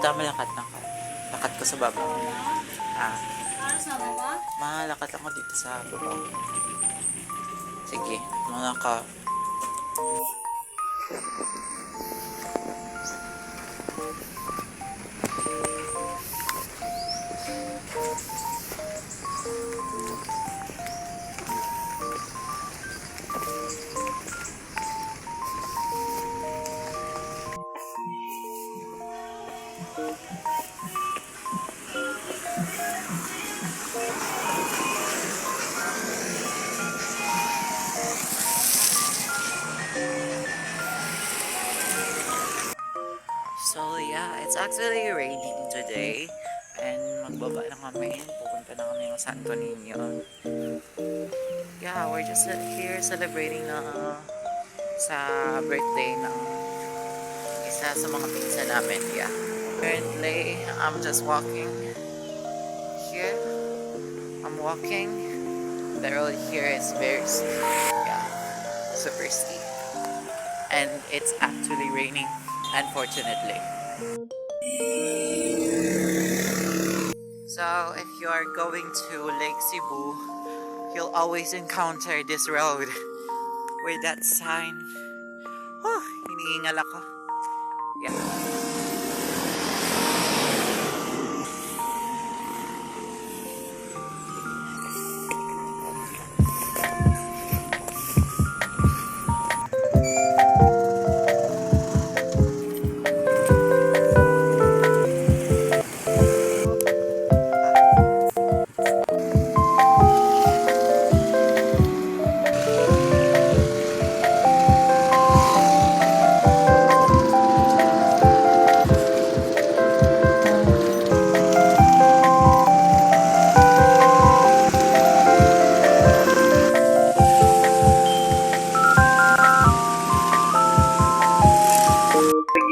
Dito malakad na ka. Lakad ko sa baba. Ah, Sama ka? malakad ako dito sa baba. Sige, mga ka. So yeah, it's actually raining today. And magbaba na kami. Pupunta na kami ng Santo Niño. Yeah, we're just here celebrating na sa birthday ng isa sa mga pinsan namin. Yeah. Currently, I'm just walking here. I'm walking. The road here is very steep. Yeah, super steep. And it's actually raining, unfortunately. So, if you are going to Lake Cebu, you'll always encounter this road with that sign. Oh, hinihingal ako. Yeah.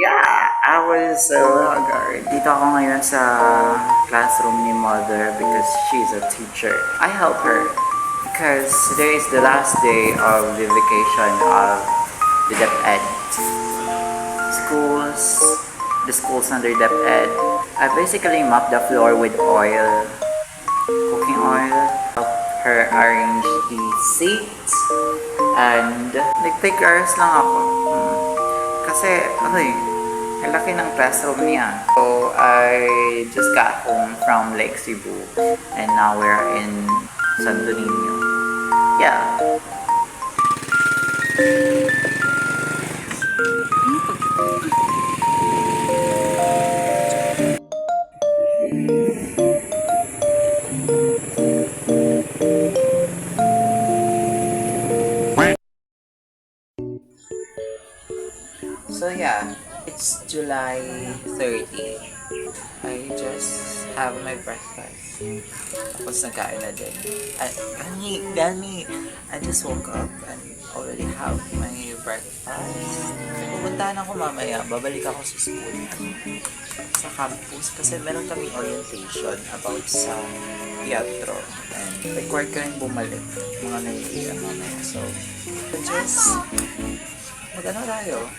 Yeah, I was haggard. Dito ako ngayon sa classroom ni Mother because she's a teacher. I help her because today is the last day of the vacation of the DepEd. The schools under DepEd. I basically mop the floor with oil, cooking oil, help her arrange the seats, and nag-take hours lang ako. Kasi, ang laki ng classroom niya. So, I just got home from Lake Cebu and now we're in Santo Niño. Yeah. So yeah, it's July 30. I just have my breakfast. Tapos nagkain na din. Dani, I just woke up and already have my breakfast. Pupuntahan ako mamaya. Babalik ako sa school. Sa campus. Kasi meron kami orientation about sa teatro. And required ka rin bumalik. Mga naiiyan mamaya. So, just mag-ano tayo?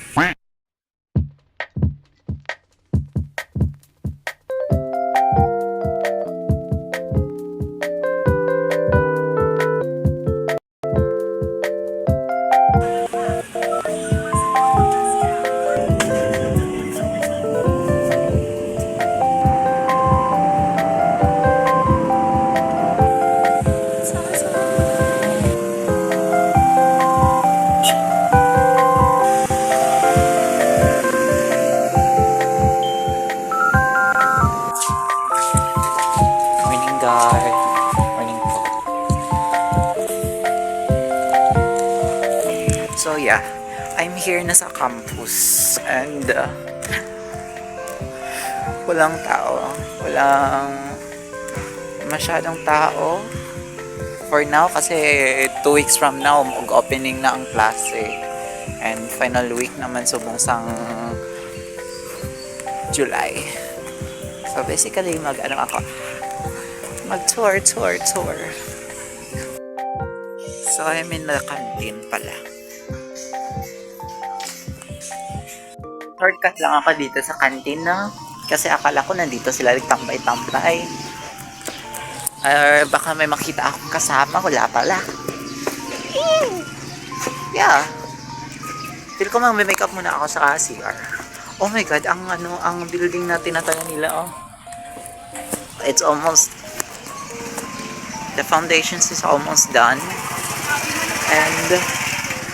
Morning po. So yeah, I'm here na sa campus and walang tao. Walang masyadong tao for now kasi 2 weeks from now mag-opening na ang klase and final week naman subong July. So basically mag-tour. So I'm in the canteen pala. Shortcut lang ako dito sa canteen na Kasi akala ko nandito sila nagtambay-tambay. Or baka may makita akong kasama. Wala pala. Yeah. Feel ko may makeup muna ako sa CR. Oh my God, ang building na tinatayo nila, oh. It's almost, the foundations is almost done. And,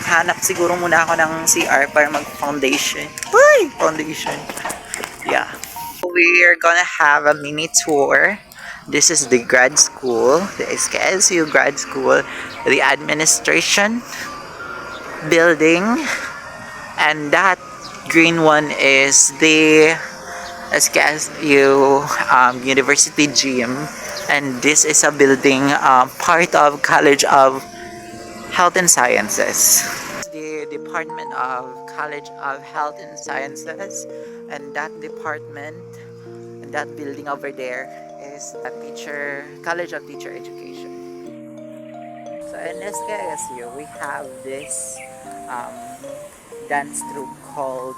hanap siguro muna ako ng CR para mag-foundation. Uy! Foundation. Yeah. We're gonna have a mini tour. This is the grad school, the SKSU grad school, the administration building, and that green one is the SKSU University Gym, and this is a building part of College of Health and Sciences. The Department of College of Health and Sciences, and that department and that building over there is a College of Teacher Education. So in SKSU, we have this dance troupe called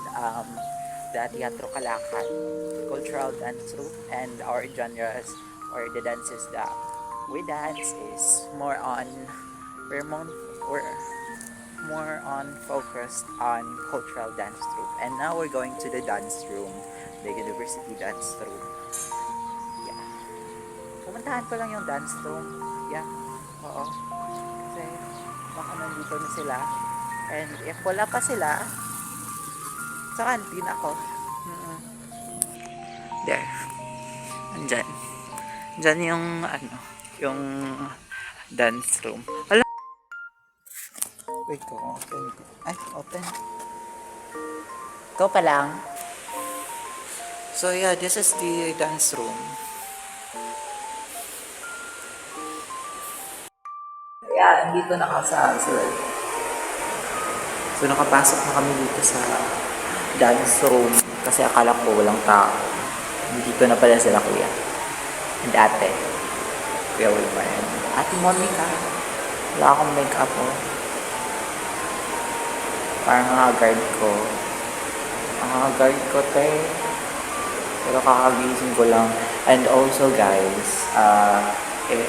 the Teatro Kalakal, cultural dance troupe, and our genres or the dances that we dance is more on focused on cultural dance troupe. And now we're going to the dance room, the university dance room. Yeah. Pumuntahan ko lang yung dance room. Yeah. Oo. Kasi baka nandito na sila. And if wala pa sila, sa kantin ako. There. Andyan. Andyan yung yung dance room. Hala. Wait ko, open ko. Ay, open. Ikaw pa lang. So yeah, this is the dance room. Yeah, dito nakasama sila. So nakapasok na kami dito sa dance room kasi akala ko walang tao. Dito na pala sila kuya. And ate. Kuya Wilmar. Ate Monica. Wala akong make-up oh. Parang guard ko. Guard ko te. Pero kakagising ko lang. And also guys, if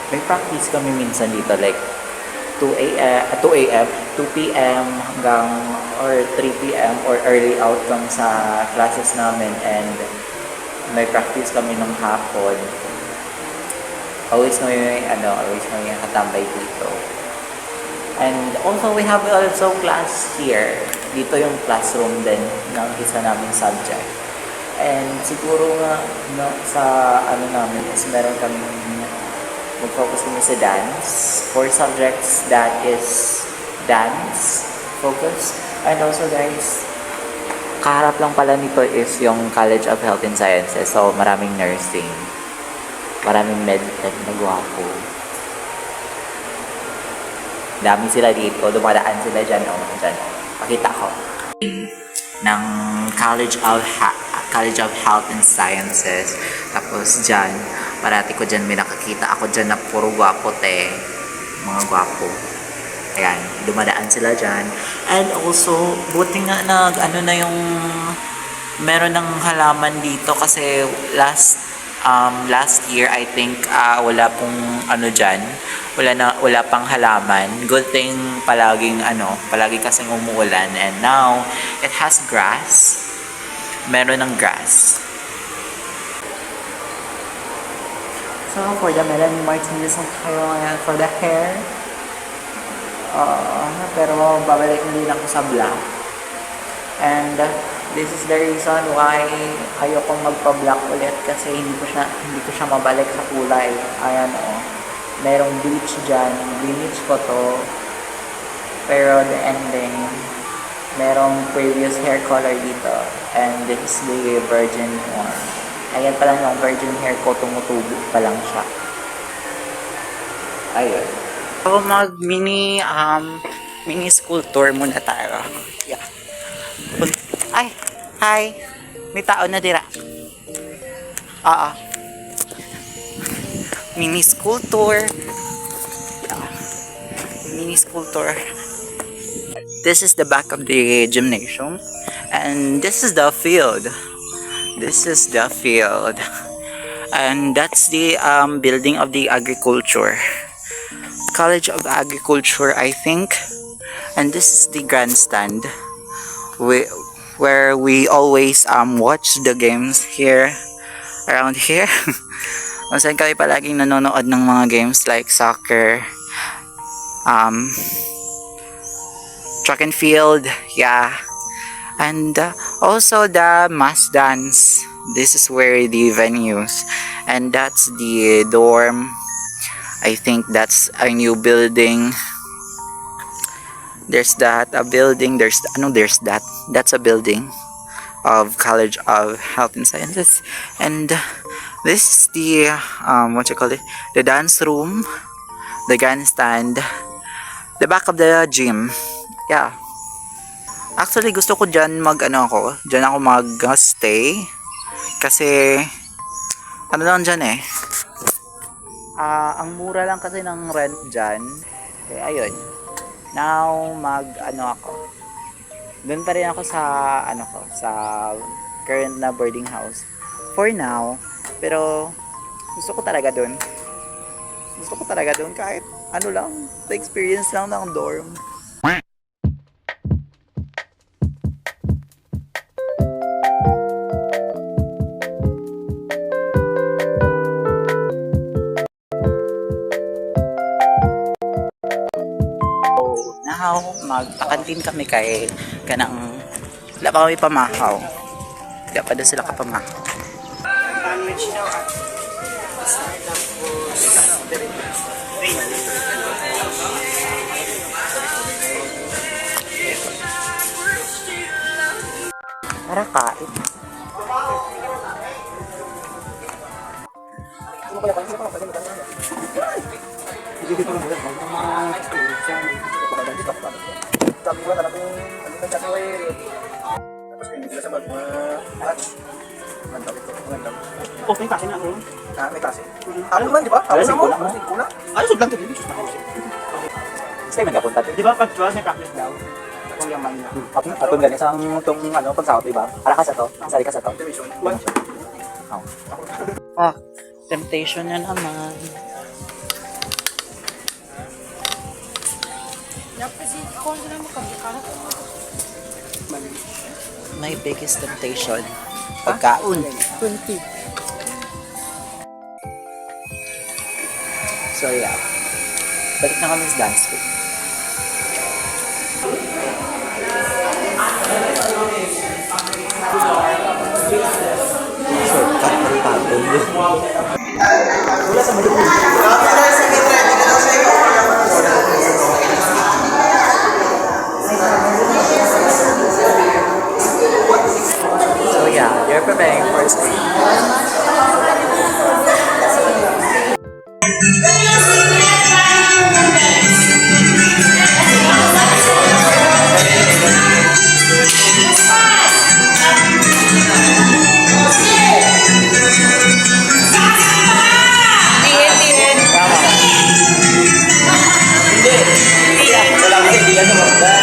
may practice kami minsan dito like 2 p.m. hanggang or 3 p.m. or early out kami sa classes namin, and may practice kami ng hapon. Always may katambay dito. And also we have also class here. Dito yung classroom din ng isa naming subject. And siguro nga sa namin is meron kami mag-focus kami sa dance. 4 subjects that is dance focus. And also guys, kaharap lang pala nito is yung College of Health and Sciences. So maraming nursing, maraming medtech na gwapo. Dami sila dito, dumadaan sila dyan dyan. Pakita ko. Ng College of Health and Sciences. Tapos dyan, parati ko dyan may nakakita ako dyan na puro gwapo te. Mga gwapo. Ayan, dumadaan sila dyan. And also, buti nga na yung meron ng halaman dito kasi last year I think wala pong dyan. Wala pang halaman. Good thing palagi kasing umuulan, and now it has grass. Meron ng grass. So for the Melanie Martinez for the hair, pero babalik na din ako sa black. And this is the reason why ayokong magpa-black ulit kasi hindi ko siya mabalik sa kulay. Ayan merong bleach dyan, bleach ko to, pero the ending merong previous hair color dito, and this is the virgin one. Ayan pa lang yung virgin hair ko, tumutubo pa lang siya. Ayun. So mag mini school tour muna tayo. Yeah. Ay, hi. May tao na dira. Mini school tour. Mini school tour. This is the back of the gymnasium, And this is the field. This is the field. And that's the building of the agriculture. College of Agriculture, I think. And this is the grandstand. We, where we always watch the games here. Around here. Kung saan kami palaging nanonood ng mga games like soccer. Track and field. Yeah. And also the mass dance. This is where the venues, and that's the dorm. I think that's a new building. There's that a building. There's that. That's a building of College of Health and Sciences, and this is the what you call it? The dance room, the grandstand, the back of the gym. Yeah. Actually, gusto ko dyan dyan ako mag-stay. Kasi, ano lang dyan eh. Ang mura lang kasi ng rent dyan. Eh, ayun. Now, ako. Doon pa rin ako sa, sa current na boarding house. For now. Pero, gusto ko talaga doon. Kahit, the experience lang ng dorm. Now, magpakantin kami kay kanang wala pa kami pamahaw. Wala pa daw sila kapamahaw. Sandwich daw at para kain. Oh, may klase na ako. May klase. Ano man, di ba? Ano mo? Kulang. Ano, sublang to, hindi. Stay man kapunta. Di ba, pag 12 may practice daw? Kung yaman na. Atong ganyan sa itong pagsahot, diba? Alakas ito. Sali ka sa ito. Temptation na naman. My biggest temptation. Pagkaon. 20. So yeah. Balik na kami sa dance school. Shortcut ng pagod. Wala sa malupit. So yeah, you're preparing for school.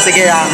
Sige lang.